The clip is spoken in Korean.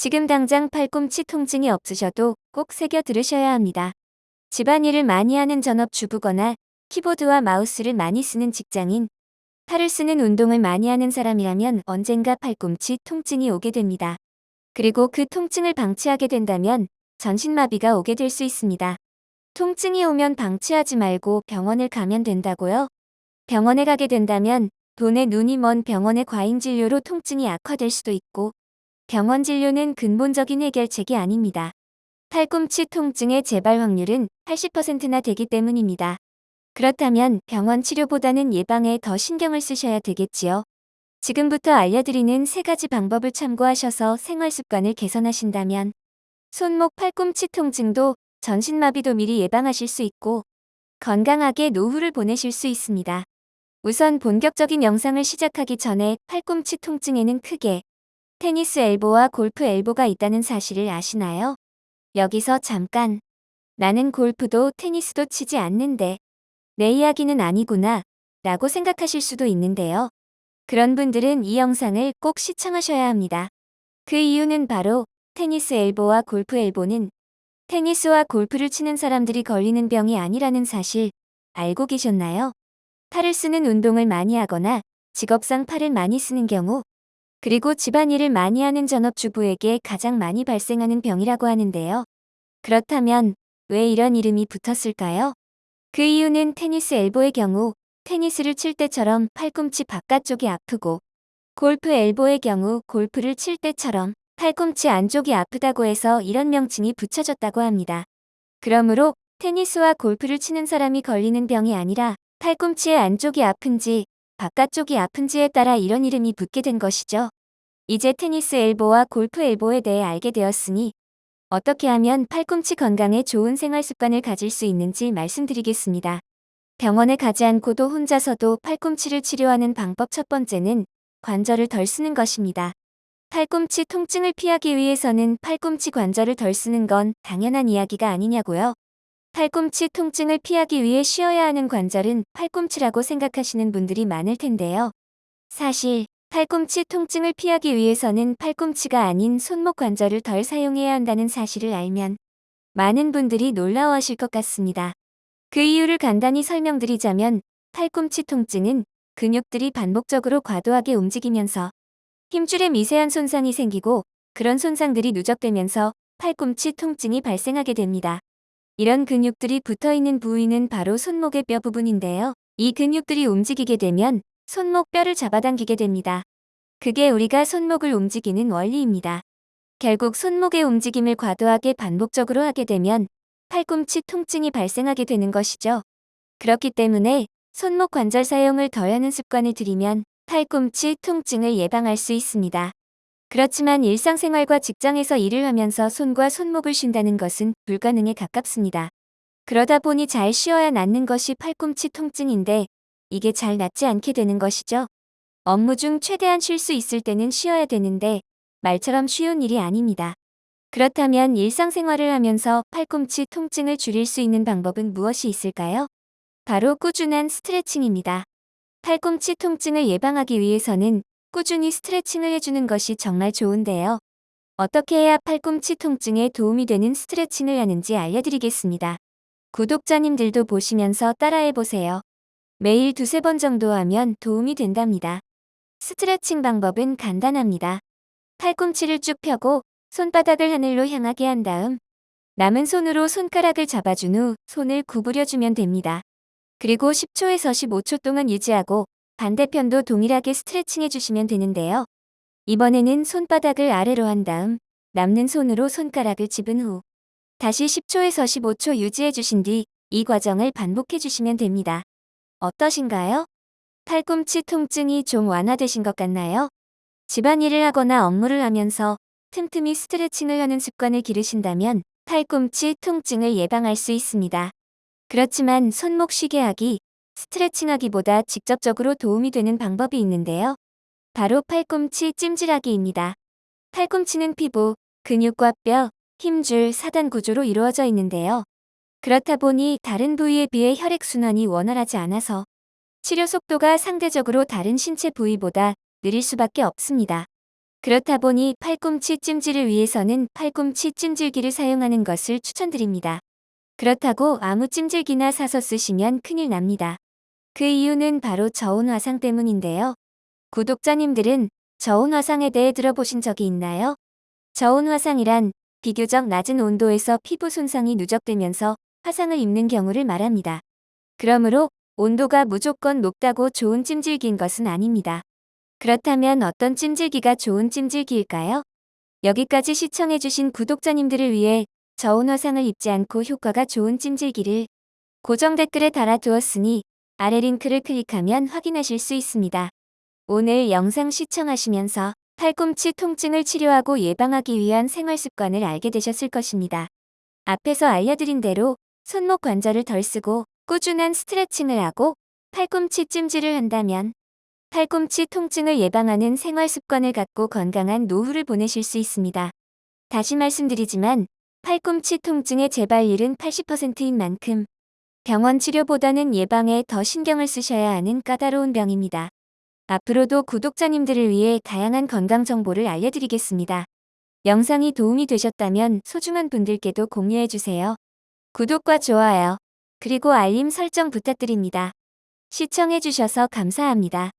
지금 당장 팔꿈치 통증이 없으셔도 꼭 새겨 들으셔야 합니다. 집안일을 많이 하는 전업주부거나 키보드와 마우스를 많이 쓰는 직장인, 팔을 쓰는 운동을 많이 하는 사람이라면 언젠가 팔꿈치 통증이 오게 됩니다. 그리고 그 통증을 방치하게 된다면 전신마비가 오게 될 수 있습니다. 통증이 오면 방치하지 말고 병원을 가면 된다고요? 병원에 가게 된다면 돈에 눈이 먼 병원의 과잉 진료로 통증이 악화될 수도 있고, 병원 진료는 근본적인 해결책이 아닙니다. 팔꿈치 통증의 재발 확률은 80%나 되기 때문입니다. 그렇다면 병원 치료보다는 예방에 더 신경을 쓰셔야 되겠지요. 지금부터 알려드리는 3가지 방법을 참고하셔서 생활 습관을 개선하신다면 손목 팔꿈치 통증도 전신마비도 미리 예방하실 수 있고 건강하게 노후를 보내실 수 있습니다. 우선 본격적인 영상을 시작하기 전에 팔꿈치 통증에는 크게 테니스 엘보와 골프 엘보가 있다는 사실을 아시나요? 여기서 잠깐, 나는 골프도 테니스도 치지 않는데 내 이야기는 아니구나 라고 생각하실 수도 있는데요. 그런 분들은 이 영상을 꼭 시청하셔야 합니다. 그 이유는 바로 테니스 엘보와 골프 엘보는 테니스와 골프를 치는 사람들이 걸리는 병이 아니라는 사실 알고 계셨나요? 팔을 쓰는 운동을 많이 하거나 직업상 팔을 많이 쓰는 경우, 그리고 집안일을 많이 하는 전업주부에게 가장 많이 발생하는 병이라고 하는데요. 그렇다면 왜 이런 이름이 붙었을까요? 그 이유는 테니스 엘보의 경우 테니스를 칠 때처럼 팔꿈치 바깥쪽이 아프고, 골프 엘보의 경우 골프를 칠 때처럼 팔꿈치 안쪽이 아프다고 해서 이런 명칭이 붙여졌다고 합니다. 그러므로 테니스와 골프를 치는 사람이 걸리는 병이 아니라 팔꿈치의 안쪽이 아픈지 바깥쪽이 아픈지에 따라 이런 이름이 붙게 된 것이죠. 이제 테니스 엘보와 골프 엘보에 대해 알게 되었으니 어떻게 하면 팔꿈치 건강에 좋은 생활 습관을 가질 수 있는지 말씀드리겠습니다. 병원에 가지 않고도 혼자서도 팔꿈치를 치료하는 방법 첫 번째는 관절을 덜 쓰는 것입니다. 팔꿈치 통증을 피하기 위해서는 팔꿈치 관절을 덜 쓰는 건 당연한 이야기가 아니냐고요? 팔꿈치 통증을 피하기 위해 쉬어야 하는 관절은 팔꿈치라고 생각하시는 분들이 많을 텐데요. 사실 팔꿈치 통증을 피하기 위해서는 팔꿈치가 아닌 손목 관절을 덜 사용해야 한다는 사실을 알면 많은 분들이 놀라워하실 것 같습니다. 그 이유를 간단히 설명드리자면 팔꿈치 통증은 근육들이 반복적으로 과도하게 움직이면서 힘줄에 미세한 손상이 생기고, 그런 손상들이 누적되면서 팔꿈치 통증이 발생하게 됩니다. 이런 근육들이 붙어있는 부위는 바로 손목의 뼈 부분인데요. 이 근육들이 움직이게 되면 손목 뼈를 잡아당기게 됩니다. 그게 우리가 손목을 움직이는 원리입니다. 결국 손목의 움직임을 과도하게 반복적으로 하게 되면 팔꿈치 통증이 발생하게 되는 것이죠. 그렇기 때문에 손목 관절 사용을 더 하는 습관을 들이면 팔꿈치 통증을 예방할 수 있습니다. 그렇지만 일상생활과 직장에서 일을 하면서 손과 손목을 쉰다는 것은 불가능에 가깝습니다. 그러다 보니 잘 쉬어야 낫는 것이 팔꿈치 통증인데 이게 잘 낫지 않게 되는 것이죠. 업무 중 최대한 쉴 수 있을 때는 쉬어야 되는데 말처럼 쉬운 일이 아닙니다. 그렇다면 일상생활을 하면서 팔꿈치 통증을 줄일 수 있는 방법은 무엇이 있을까요? 바로 꾸준한 스트레칭입니다. 팔꿈치 통증을 예방하기 위해서는 꾸준히 스트레칭을 해주는 것이 정말 좋은데요. 어떻게 해야 팔꿈치 통증에 도움이 되는 스트레칭을 하는지 알려드리겠습니다. 구독자님들도 보시면서 따라해보세요. 매일 2~3번 정도 하면 도움이 된답니다. 스트레칭 방법은 간단합니다. 팔꿈치를 쭉 펴고 손바닥을 하늘로 향하게 한 다음 남은 손으로 손가락을 잡아준 후 손을 구부려주면 됩니다. 그리고 10초에서 15초 동안 유지하고 반대편도 동일하게 스트레칭 해주시면 되는데요. 이번에는 손바닥을 아래로 한 다음 남는 손으로 손가락을 집은 후 다시 10초에서 15초 유지해 주신 뒤 이 과정을 반복해 주시면 됩니다. 어떠신가요? 팔꿈치 통증이 좀 완화되신 것 같나요? 집안일을 하거나 업무를 하면서 틈틈이 스트레칭을 하는 습관을 기르신다면 팔꿈치 통증을 예방할 수 있습니다. 그렇지만 손목 쉬게 하기, 스트레칭하기보다 직접적으로 도움이 되는 방법이 있는데요. 바로 팔꿈치 찜질하기입니다. 팔꿈치는 피부, 근육과 뼈, 힘줄, 사단 구조로 이루어져 있는데요. 그렇다 보니 다른 부위에 비해 혈액순환이 원활하지 않아서 치료 속도가 상대적으로 다른 신체 부위보다 느릴 수밖에 없습니다. 그렇다 보니 팔꿈치 찜질을 위해서는 팔꿈치 찜질기를 사용하는 것을 추천드립니다. 그렇다고 아무 찜질기나 사서 쓰시면 큰일 납니다. 그 이유는 바로 저온 화상 때문인데요. 구독자님들은 저온 화상에 대해 들어보신 적이 있나요? 저온 화상이란 비교적 낮은 온도에서 피부 손상이 누적되면서 화상을 입는 경우를 말합니다. 그러므로 온도가 무조건 높다고 좋은 찜질기인 것은 아닙니다. 그렇다면 어떤 찜질기가 좋은 찜질기일까요? 여기까지 시청해주신 구독자님들을 위해 저온 화상을 입지 않고 효과가 좋은 찜질기를 고정 댓글에 달아두었으니 아래 링크를 클릭하면 확인하실 수 있습니다. 오늘 영상 시청하시면서 팔꿈치 통증을 치료하고 예방하기 위한 생활습관을 알게 되셨을 것입니다. 앞에서 알려드린 대로 손목 관절을 덜 쓰고 꾸준한 스트레칭을 하고 팔꿈치 찜질을 한다면 팔꿈치 통증을 예방하는 생활습관을 갖고 건강한 노후를 보내실 수 있습니다. 다시 말씀드리지만 팔꿈치 통증의 재발률은 80%인 만큼 병원 치료보다는 예방에 더 신경을 쓰셔야 하는 까다로운 병입니다. 앞으로도 구독자님들을 위해 다양한 건강 정보를 알려드리겠습니다. 영상이 도움이 되셨다면 소중한 분들께도 공유해주세요. 구독과 좋아요, 그리고 알림 설정 부탁드립니다. 시청해주셔서 감사합니다.